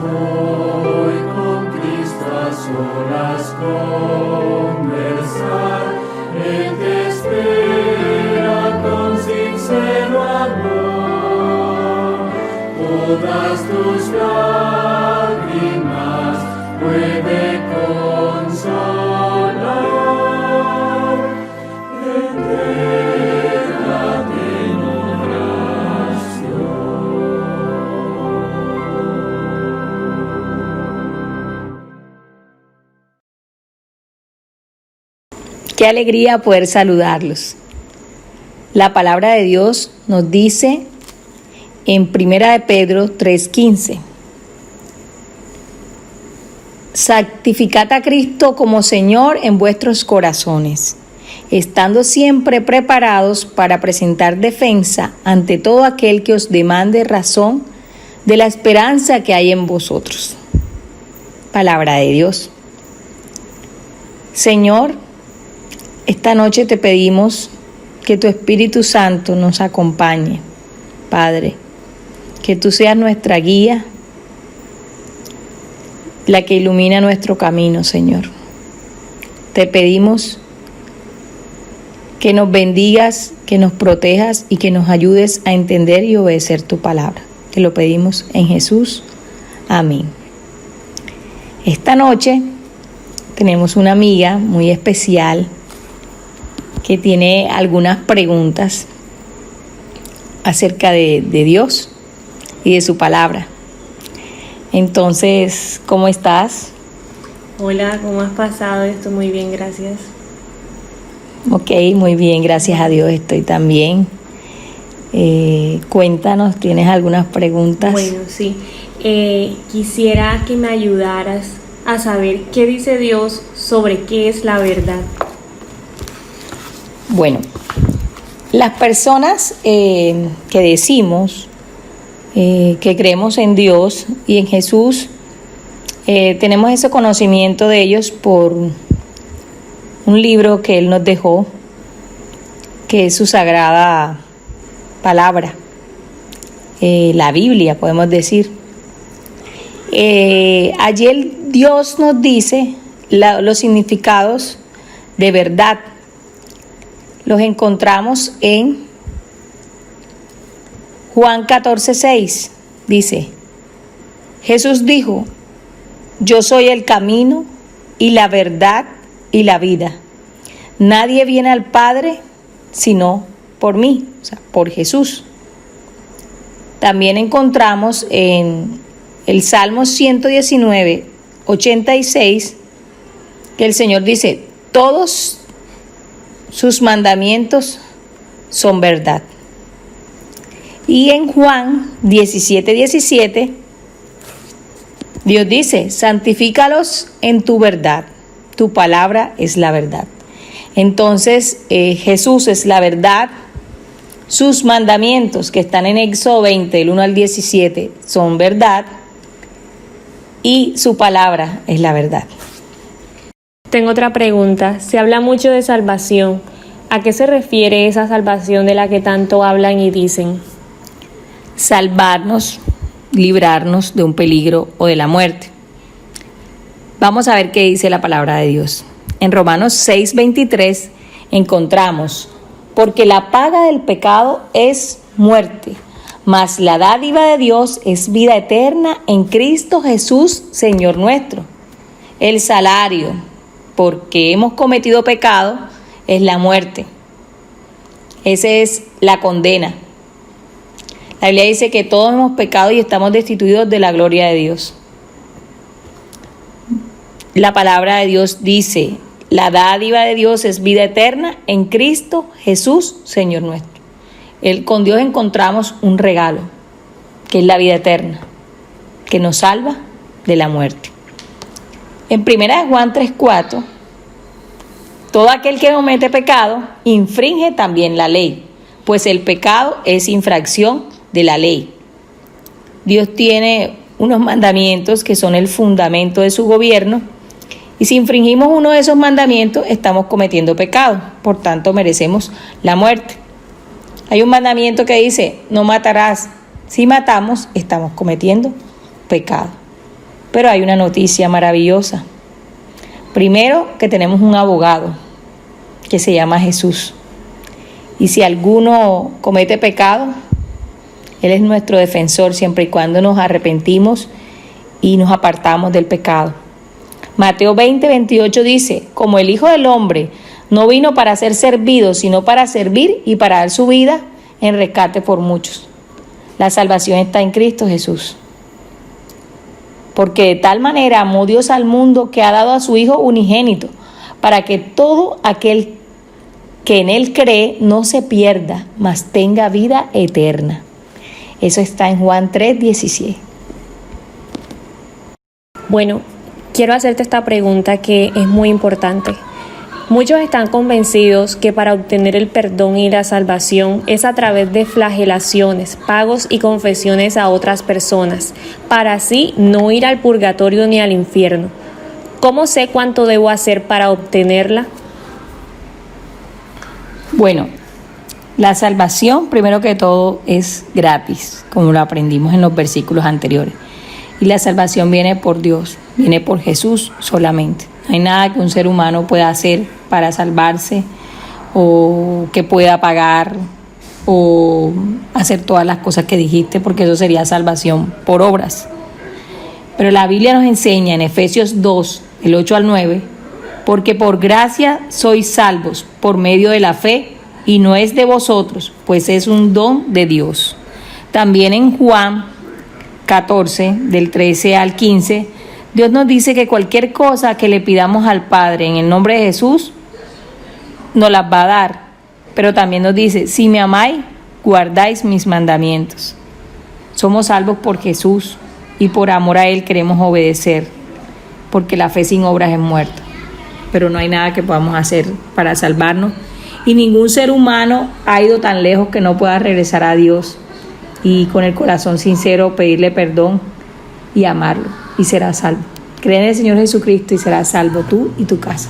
hoy con Cristo a solas conversar. Él te espera con sincero amor. Todas tus lágrimas puede consolar. Entrégate en oración. Qué alegría poder saludarlos. La palabra de Dios nos dice en 1 de Pedro 3:15: santificad a Cristo como Señor en vuestros corazones, estando siempre preparados para presentar defensa ante todo aquel que os demande razón de la esperanza que hay en vosotros. Palabra de Dios. Señor, esta noche te pedimos que tu Espíritu Santo nos acompañe. Padre, que tú seas nuestra guía, la que ilumina nuestro camino, Señor. Te pedimos que nos bendigas, que nos protejas y que nos ayudes a entender y obedecer tu palabra. Te lo pedimos en Jesús. Amén. Esta noche tenemos una amiga muy especial que tiene algunas preguntas acerca de Dios y de su palabra. Entonces, ¿cómo estás? Hola, ¿cómo has pasado? Estoy muy bien, gracias. Ok, muy bien, gracias a Dios estoy también. Cuéntanos, ¿tienes algunas preguntas? Bueno, sí. Quisiera que me ayudaras a saber qué dice Dios sobre qué es la verdad. Bueno, las personas que decimos que creemos en Dios y en Jesús, tenemos ese conocimiento de ellos por un libro que Él nos dejó, que es su sagrada palabra, la Biblia, podemos decir. Allí Dios nos dice los significados de verdad. Los encontramos en Juan 14:6. Dice: Jesús dijo: yo soy el camino y la verdad y la vida. Nadie viene al Padre sino por mí, o sea, por Jesús. También encontramos en el Salmo 119:86 que el Señor dice: todos sus mandamientos son verdad. Y en Juan 17:17 Dios dice: santifícalos en tu verdad, tu palabra es la verdad. Entonces Jesús es la verdad, sus mandamientos que están en Éxodo 20, del 1 al 17, son verdad, y su palabra es la verdad. Tengo otra pregunta. Se habla mucho de salvación. ¿A qué se refiere esa salvación de la que tanto hablan y dicen? Salvarnos, librarnos de un peligro o de la muerte. Vamos a ver qué dice la palabra de Dios. En Romanos 6:23 encontramos: porque la paga del pecado es muerte, mas la dádiva de Dios es vida eterna en Cristo Jesús, Señor nuestro. El salario, porque hemos cometido pecado, es la muerte. Esa es la condena. La Biblia dice que todos hemos pecado y estamos destituidos de la gloria de Dios. La palabra de Dios dice: la dádiva de Dios es vida eterna en Cristo Jesús, Señor nuestro. Con Dios encontramos un regalo, que es la vida eterna, que nos salva de la muerte. En 1 Juan 3:4, todo aquel que comete pecado infringe también la ley, pues el pecado es infracción de la ley. Dios tiene unos mandamientos que son el fundamento de su gobierno, y si infringimos uno de esos mandamientos estamos cometiendo pecado, por tanto merecemos la muerte. Hay un mandamiento que dice: no matarás. Si matamos, estamos cometiendo pecado. Pero hay una noticia maravillosa. Primero, que tenemos un abogado que se llama Jesús. Y si alguno comete pecado, Él es nuestro defensor siempre y cuando nos arrepentimos y nos apartamos del pecado. Mateo 20:28 dice, como el Hijo del Hombre no vino para ser servido, sino para servir y para dar su vida en rescate por muchos. La salvación está en Cristo Jesús. Porque de tal manera amó Dios al mundo que ha dado a su Hijo unigénito, para que todo aquel que en Él cree no se pierda, mas tenga vida eterna. Eso está en Juan 3:17. Bueno, quiero hacerte esta pregunta que es muy importante. Muchos están convencidos que para obtener el perdón y la salvación es a través de flagelaciones, pagos y confesiones a otras personas, para así no ir al purgatorio ni al infierno. ¿Cómo sé cuánto debo hacer para obtenerla? Bueno, la salvación, primero que todo, es gratis, como lo aprendimos en los versículos anteriores. Y la salvación viene por Dios, viene por Jesús solamente. No hay nada que un ser humano pueda hacer para salvarse o que pueda pagar o hacer todas las cosas que dijiste, porque eso sería salvación por obras. Pero la Biblia nos enseña en Efesios 2, del 8 al 9, porque por gracia sois salvos por medio de la fe, y no es de vosotros, pues es un don de Dios. También en Juan 14, del 13 al 15, Dios nos dice que cualquier cosa que le pidamos al Padre en el nombre de Jesús, nos las va a dar. Pero también nos dice, si me amáis, guardáis mis mandamientos. Somos salvos por Jesús y por amor a Él queremos obedecer, porque la fe sin obras es muerta. Pero no hay nada que podamos hacer para salvarnos. Y ningún ser humano ha ido tan lejos que no pueda regresar a Dios y con el corazón sincero pedirle perdón y amarlo, y serás salvo. Cree en el Señor Jesucristo y serás salvo tú y tu casa.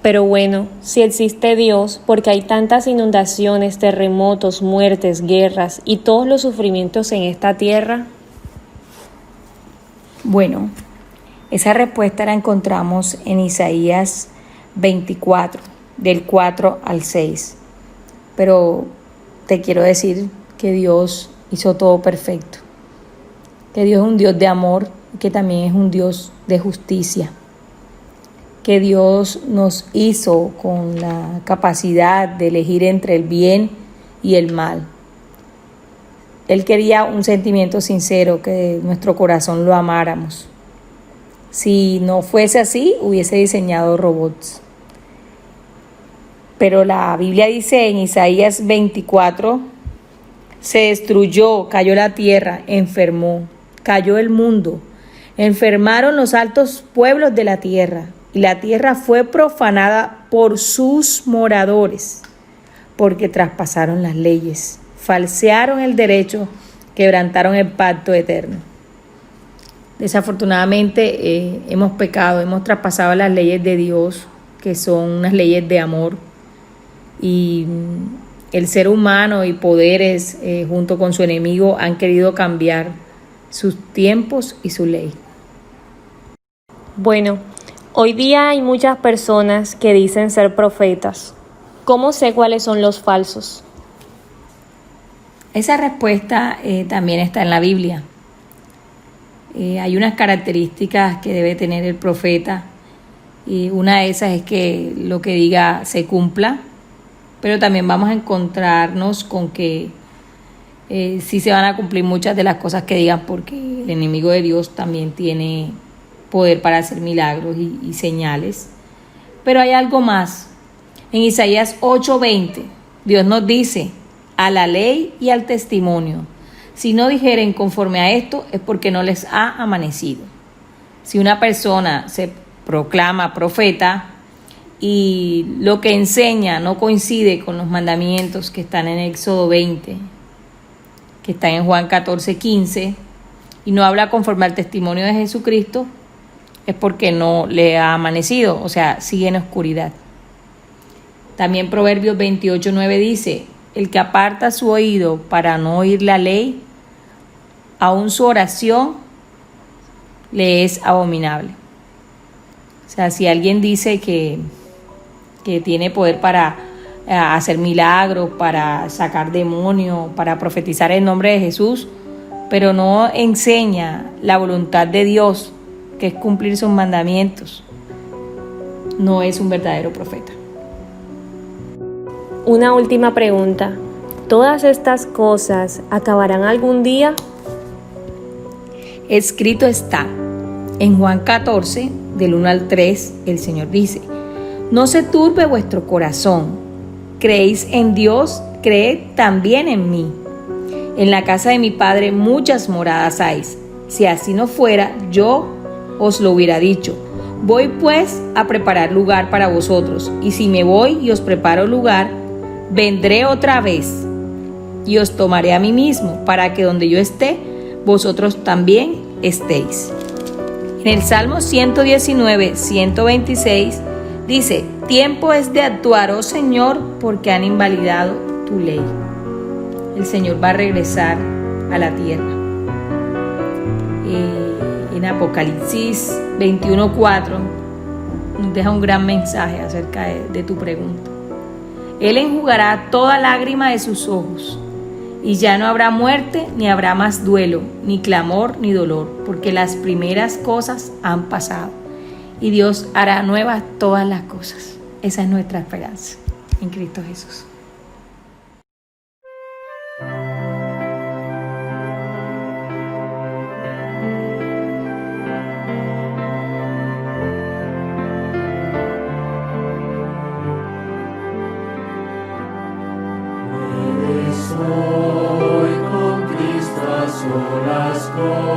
Pero bueno, si existe Dios, porque hay tantas inundaciones, terremotos, muertes, guerras y todos los sufrimientos en esta tierra. Bueno, esa respuesta la encontramos en Isaías 24, del 4 al 6. Pero te quiero decir que Dios hizo todo perfecto. Que Dios es un Dios de amor y que también es un Dios de justicia. Que Dios nos hizo con la capacidad de elegir entre el bien y el mal. Él quería un sentimiento sincero, que nuestro corazón lo amáramos. Si no fuese así, hubiese diseñado robots. Pero la Biblia dice en Isaías 24, se destruyó, cayó la tierra, enfermó, cayó el mundo, enfermaron los altos pueblos de la tierra, y la tierra fue profanada por sus moradores, porque traspasaron las leyes, falsearon el derecho, quebrantaron el pacto eterno. Desafortunadamente hemos pecado, hemos traspasado las leyes de Dios, que son unas leyes de amor, y el ser humano y poderes junto con su enemigo han querido cambiar sus tiempos y su ley. Bueno, hoy día hay muchas personas que dicen ser profetas. ¿Cómo sé cuáles son los falsos? Esa respuesta también está en la Biblia. Hay unas características que debe tener el profeta, y una de esas es que lo que diga se cumpla, pero también vamos a encontrarnos con que sí se van a cumplir muchas de las cosas que digan, porque el enemigo de Dios también tiene poder para hacer milagros y señales. Pero hay algo más. En Isaías 8:20, Dios nos dice, a la ley y al testimonio, si no dijeren conforme a esto, es porque no les ha amanecido. Si una persona se proclama profeta y lo que enseña no coincide con los mandamientos que están en Éxodo 20, que están en Juan 14:15, y no habla conforme al testimonio de Jesucristo, es porque no le ha amanecido, o sea, sigue en oscuridad. También Proverbios 28:9 dice, el que aparta su oído para no oír la ley, aún su oración le es abominable. O sea, si alguien dice que tiene poder para hacer milagros, para sacar demonios, para profetizar en nombre de Jesús, pero no enseña la voluntad de Dios, que es cumplir sus mandamientos, no es un verdadero profeta. Una última pregunta. ¿Todas estas cosas acabarán algún día? Escrito está, en Juan 14, del 1 al 3, el Señor dice: no se turbe vuestro corazón, creéis en Dios, creed también en mí. En la casa de mi Padre muchas moradas hay. Si así no fuera, yo os lo hubiera dicho. Voy pues a preparar lugar para vosotros, y si me voy y os preparo lugar, vendré otra vez y os tomaré a mí mismo, para que donde yo esté, vosotros también estéis. En el Salmo 119, 126 dice: tiempo es de actuar, oh Señor, porque han invalidado tu ley. El Señor va a regresar a la tierra. En Apocalipsis 21:4 nos deja un gran mensaje acerca de tu pregunta. Él enjugará toda lágrima de sus ojos, y ya no habrá muerte, ni habrá más duelo, ni clamor, ni dolor, porque las primeras cosas han pasado, y Dios hará nuevas todas las cosas. Esa es nuestra esperanza en Cristo Jesús. Estoy con Cristo a solas con